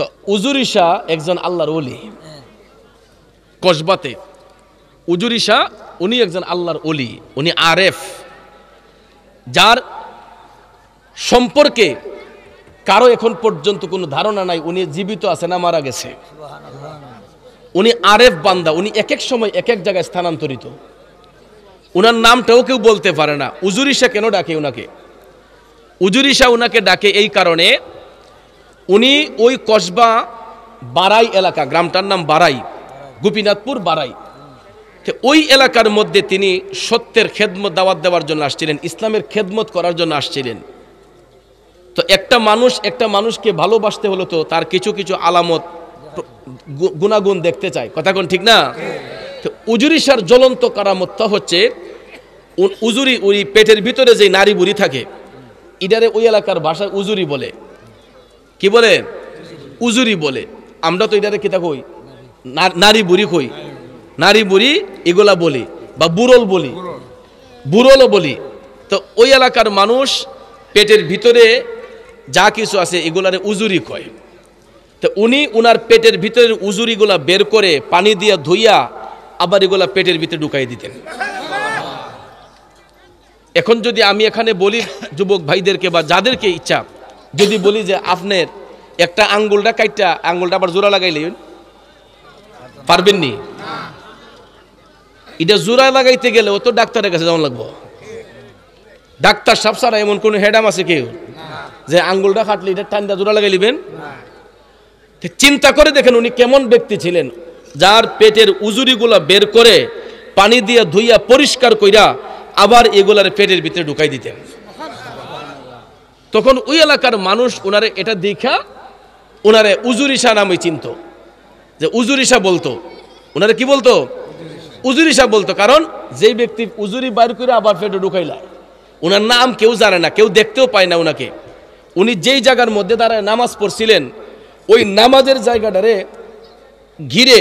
তো উজুরি শাহ একজন আল্লাহর ওলি, কসবাতে উজুরি শাহ উনি একজন আল্লাহর ওলি, উনি আরেফ, যার সম্পর্কে কারো এখন পর্যন্ত কোনো ধারণা নাই উনি জীবিত আছে না মারা গেছে। উনি আরেফ বান্দা, উনি এক এক সময় এক এক জায়গায় স্থানান্তরিত, উনার নামটাও কেউ বলতে পারে না। উজুরি শাহ কেন ডাকে উনাকে? উজুরি শাহ উনাকে ডাকে এই কারণে, উনি ওই কসবা বারাই এলাকা, গ্রামটার নাম বারাই, গোপীনাথপুর বারাই, ওই এলাকার মধ্যে তিনি সত্যের খেদমত দাওয়াত দেওয়ার জন্য আসছিলেন, ইসলামের খেদমত করার জন্য আসছিলেন। তো একটা মানুষকে ভালোবাসতে হলো তো তার কিছু কিছু আলামত গুণাগুণ দেখতে চায়, কথা কোন ঠিক না? তো উজুরি শাহর জ্বলন্ত কারামতটা হচ্ছে উজুরি, ওই পেটের ভিতরে যে নারী বুড়ি থাকে, ইডারে ওই এলাকার ভাষায় উজুরি বলে। কি বলে? উজুরি বলে। আমরা তো এটারে কিতা কই? নারী বুড়ি কই, নারী বুড়ি এগুলা বলি, বা বুড়ল বলি, বুড়লও বলি। তো ওই এলাকার মানুষ পেটের ভিতরে যা কিছু আছে এগুলারে উজুরি কয়। তো উনি উনার পেটের ভিতরের উজুরিগুলা বের করে পানি দিয়ে ধুইয়া আবার এগুলা পেটের ভিতরে ঢুকাই দিতেন। এখন যদি আমি এখানে বলি যুবক ভাইদেরকে বা যাদেরকে ইচ্ছা, যদি বলি যে আপনার একটা আঙ্গুলটা কাইটা আঙ্গুলটা আবার জোড়া লাগাইলেন, পারবেন নি? এটা জোড়া লাগাইতে গেলেও তো ডাক্তারের কাছে যেমন লাগবো। ডাক্তার সাহেব ছাড়া এমন কোন হেডাম আছে কেউ যে আঙ্গুলটা কাটলে এটা টান্ডা জোড়া লাগাই লিবেন? চিন্তা করে দেখেন উনি কেমন ব্যক্তি ছিলেন, যার পেটের উজুরিগুলা বের করে পানি দিয়ে ধুইয়া পরিষ্কার কইরা আবার এগুলার পেটের ভিতরে ঢুকাই দিতেন। তখন ওই এলাকার মানুষ ওনারে এটা দেখা ওনারে উজুরি শাহ নামে চিনত, যে উজুরি শাহ বলতো। ওনারে কি বলতো? উজুরি শাহ বলতো। কারণ যেই ব্যক্তি উজুরি বাইর করে আবার পেটে ঢুকাইলায়, ওনার নাম কেউ জানে না, কেউ দেখতেও পায় না ওনাকে। উনি যেই জায়গার মধ্যে দাঁড়ায় নামাজ পড়ছিলেন, ওই নামাজের জায়গাটারে ঘিরে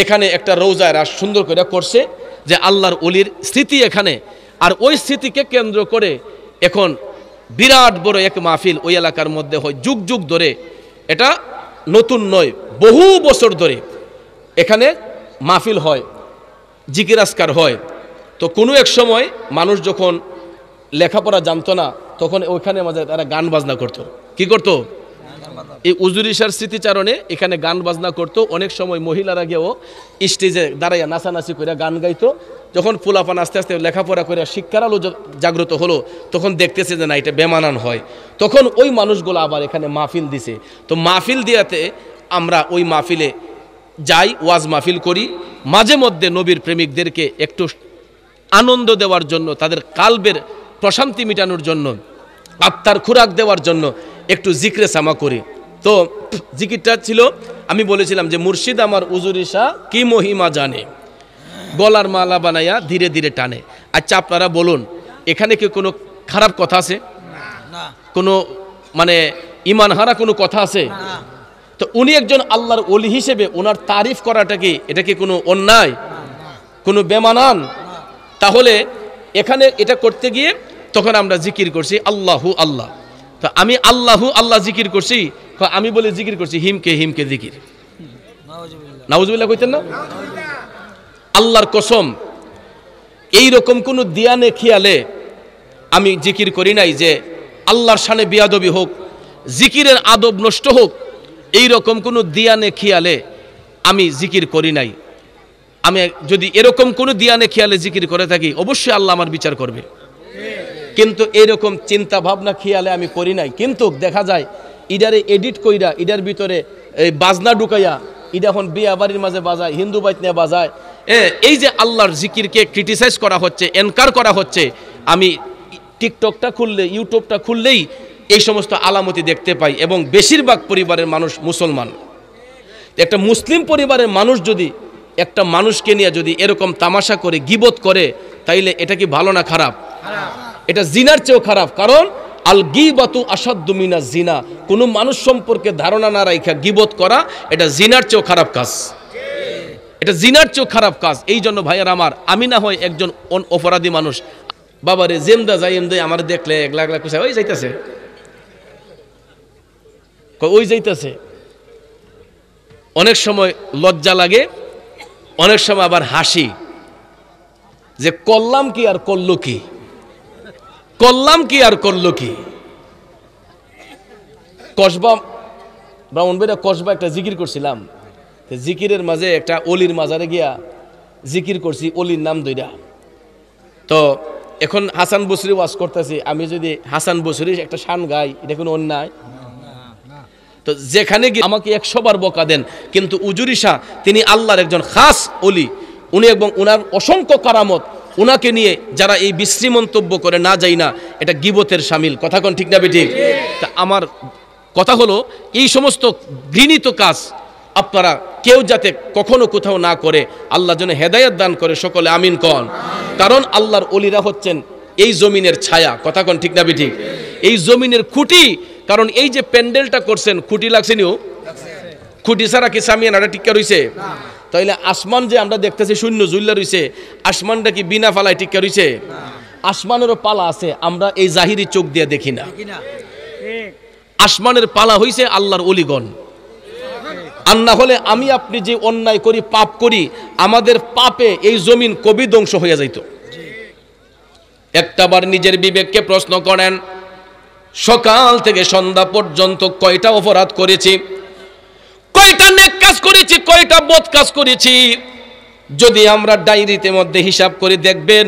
এখানে একটা রোজা রাস সুন্দর করে করছে, যে আল্লাহর ওলির স্মৃতি এখানে। আর ওই স্মৃতিকে কেন্দ্র করে এখন বিরাট বড় এক মাহফিল ওই এলাকার মধ্যে হয়, যুগ যুগ ধরে। এটা নতুন নয়, বহু বছর ধরে এখানে মাহফিল হয়, জিকির আজকার হয়। তো কোনো এক সময় মানুষ যখন লেখাপড়া জানতো না, তখন ওইখানে মাঝে তারা গান বাজনা করতো। কি করতো? এই উজুরি শাহর স্মৃতিচারণে এখানে গান বাজনা করতো। অনেক সময় মহিলারা গিয়েও স্টেজে দাঁড়াইয়া নাচানাচি করে গান গাইতো। যখন পোলাপান আস্তে আস্তে লেখাপড়া করে শিক্ষার আলো জাগ্রত হলো, তখন দেখতেছে যে না, এটা বেমানান হয়। তখন ওই মানুষগুলো আবার এখানে মাহফিল দিছে। তো মাহফিল দিয়াতে আমরা ওই মাহফিলে যাই, ওয়াজ মাহফিল করি। মাঝে মধ্যে নবীর প্রেমিকদেরকে একটু আনন্দ দেওয়ার জন্য, তাদের কালবের প্রশান্তি মেটানোর জন্য, আত্মার খোরাক দেওয়ার জন্য একটু জিক্রে সামা করি। তো জিকিরটা ছিল, আমি বলেছিলাম যে মুর্শিদ আমার উজুরি শাহ কি মহিমা জানে, গলার মালা বানাইয়া ধীরে ধীরে টানে। আচ্ছা আপনারা বলুন, এখানে কি কোনো খারাপ কথা আছে? কোনো মানে ইমান হারা কোনো কথা আছে? তো উনি একজন আল্লাহর ওলি হিসেবে ওনার তারিফ করাটা কি, এটা কি কোনো অন্যায়, কোনো বেমানান? তাহলে এখানে এটা করতে গিয়ে তখন আমরা জিকির করছি আল্লাহু আল্লাহ। তো আমি আল্লাহু আল্লাহ জিকির করছি, আমি বলে জিকির করছি হিমকে হিমকে জিকির। নাউজুবিল্লাহ কইতেন না? আল্লাহর কসম, এই রকম কোনো দিয়ানে খেয়ালে আমি জিকির করি নাই যে আল্লাহর শানে বিয়াদবি হোক, জিকিরের আদব নষ্ট হোক, এই রকম কোনো দিয়ানে খেয়ালে আমি জিকির করি নাই। আমি যদি এরকম কোনো দিয়ানে খেয়ালে জিকির করে থাকি, অবশ্যই আল্লাহ আমার বিচার করবে। কিন্তু এরকম চিন্তা ভাবনা খেয়ালে আমি করি নাই। কিন্তু দেখা যায় ইডারে এডিট কইরা ইডার ভিতরে এই বাজনা ঢুকাইয়া, ইডা এখন বিয়া বাড়ির মাঝে বাজায়, হিন্দু বাইত নিয়ে বাজায়। এই যে আল্লাহর জিকিরকে ক্রিটিসাইজ করা হচ্ছে, এনকার করা হচ্ছে। আমি টিকটকটা খুললে, ইউটিউবটা খুললেই এই সমস্ত আলামতি দেখতে পাই। এবং বেশিরভাগ পরিবারের মানুষ মুসলমান। একটা মুসলিম পরিবারের মানুষ যদি একটা মানুষকে নিয়ে যদি এরকম তামাশা করে, গিবত করে, তাইলে এটা কি ভালো না খারাপ? এটা জিনার চেয়েও খারাপ। কারণ আল গীবাতু আসাদ্দু মিনাজ জিনা, কোনো মানুষ সম্পর্কে ধারণা না রাখা গিবত করা, এটা জিনার চেয়েও খারাপ কাজ। এটা জিনার চেয়েও খারাপ কাজ। এই জন্য ভাইয়ার আমার, আমি না হয় একজন অপরাধী মানুষ, বাবারে জেমদা যাই এমদে আমার দেখলে একলা একলা কুসা ওই যাইতেছে, ওই যাইতেছে, অনেক সময় লজ্জা লাগে, অনেক সময় আবার হাসি, যে করলাম কি আর করলো কি, করলাম কি আর করলো কি। কসবা ব্রাহ্মণবাড়িয়া কসবা একটা জিকির করছিলাম, জিকিরের মাঝে একটা অলির মাজারে গিয়া জিকির করছি, অলির নাম দুইটা। তো এখন হাসান বসরি ওয়াজ করতেছি, আমি যদি হাসান বসরি একটা শান গাই, এটা কোনো অন্যায়? তো যেখানে গিয়ে আমাকে 100 বার বকা দেন, কিন্তু উজুরি শাহ তিনি আল্লাহর একজন খাস অলি, উনি এবং উনার অসংখ্য কারামত, উনাকে নিয়ে যারা এই বিশ্রী মন্তব্য করে না যাই না, এটা গিবতের শামিল। কথা কোন ঠিক না বেঠিক? তা আমার কথা হলো, এই সমস্ত ঘৃণিত কাজ আপনারা কেউ যাতে কখনো কোথাও না করে, আল্লাহ যেন হেদায়েত দান করে, সকলে আমিন কন। কারণ আল্লাহর অলিরা হচ্ছেন এই জমিনের ছায়া। কথা কোন ঠিক না বেঠিক? এই জমিনের খুঁটি। কারণ এই যে প্যান্ডেলটা করছেন, খুঁটি লাগছে নিও, খুঁটি ছাড়া কি সামিয়ানাটা টিকা রইছে? তাইলে আসমান যে আমরা দেখতেছি শূন্য জুল্লা রইছে, আসমানটা কি বিনা ফালায় টিকা রইছে? আসমানেরও পালা আছে, আমরা এই জাহিরি চোখ দিয়ে দেখি না। আসমানের পালা হইছে আল্লাহর অলিগণ। আর না হলে আমি আপনি যে অন্যায় করি, পাপ করি, আমাদের পাপে এই জমিন কবি ধ্বংস হয়ে যাইত। একটাবার নিজের বিবেককে প্রশ্ন করেন, সকাল থেকে সন্ধ্যা পর্যন্ত কয়টা অপরাধ করেছি, কয়টা নেক কাজ করেছি, কয়টা বদ কাজ করেছি। যদি আমরা ডায়েরিতে মধ্যে হিসাব করে দেখবেন,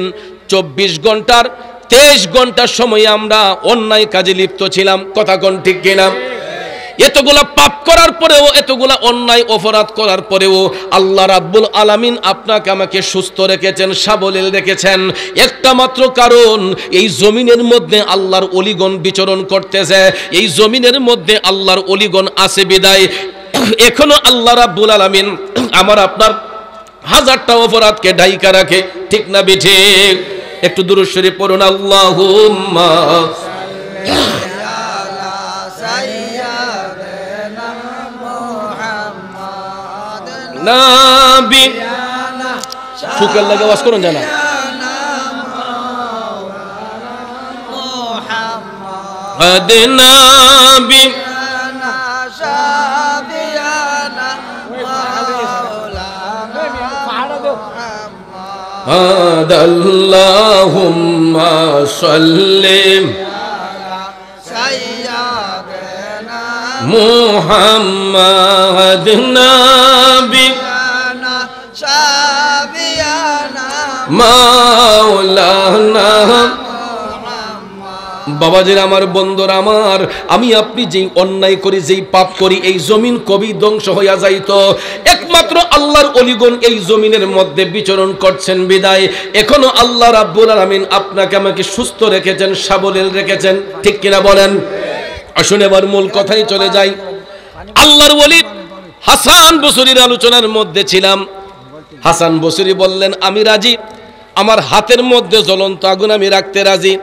24 ঘন্টার 23 ঘন্টার সময় আমরা অন্যায় কাজে লিপ্ত ছিলাম। কথা কোন ঠিক কিনা? এতগুলা পাপ করার পরেও, এতগুলা অন্যায় অপরাধ করার পরেও আল্লাহ রাব্বুল আলামিন আপনাকে আমাকে সুস্থ রেখেছেন, সাবলীল রেখেছেন। একটা মাত্র কারণ, এই জমিনের মধ্যে আল্লাহর অলিগণ বিচরণ করতেছে, এই জমিনের মধ্যে আল্লাহর অলিগণ আছে বিদায় এখনো আল্লাহ রাব্বুল আলামিন আমার আপনার হাজারটা অপরাধকে ঢাইকা রাখে। ঠিক না বেঠিক? একটু দুরূদ শরীফ পড়ুন। আল্লাহুম্মা নাবি ফুকের লাগে ওয়াজ করুন জানা। নাবি আল্লাহুম্মা সাল্লি মুহাম্মাদ নাবি মাওলানা। বাবাজির আমার, বন্ধুরা আমার, আমি আপনি যেই অন্যায় করি, যেই পাপ করি, এই জমিন কবি ধ্বংস হইয়া যাইত। একমাত্র আল্লাহর অলিগণ এই জমিনের মধ্যে বিচরণ করছেন বিদায় এখনো আল্লাহ রাব্বুল আলামিন আপনাকে আমাকে সুস্থ রেখেছেন, সাবলীল রেখেছেন। ঠিক কিনা বলেন? আসুন এবার মূল কথাই চলে যাই। আল্লাহর ওলি হাসান বসরির আলোচনার মধ্যে ছিলাম। হাসান বসরি বললেন, আমি রাজি, আমার হাতের মধ্যে জ্বলন্ত আগুন আমি রাখতে রাজি।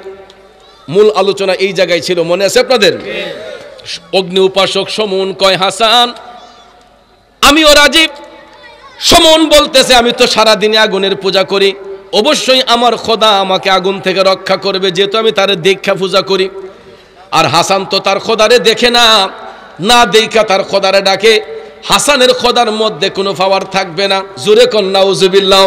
মূল আলোচনা এই জায়গায় ছিল, মনে আছে আপনাদের? অগ্নি উপাসক সমন কয়, হাসান আমিও রাজি। সমন বলতেছে, আমি তো সারাদিনে আগুনের পূজা করি, অবশ্যই আমার খোদা আমাকে আগুন থেকে রক্ষা করবে, যেহেতু আমি তার দীক্ষা পূজা করি। আর হাসান তো তার খোদারে দেখে না, না দেখা তার খোদারে ডাকে। হাসানের খোদার মধ্যে কোনো পাওয়ার থাকবে না। জোরে কন নাউজুবিল্লাহ।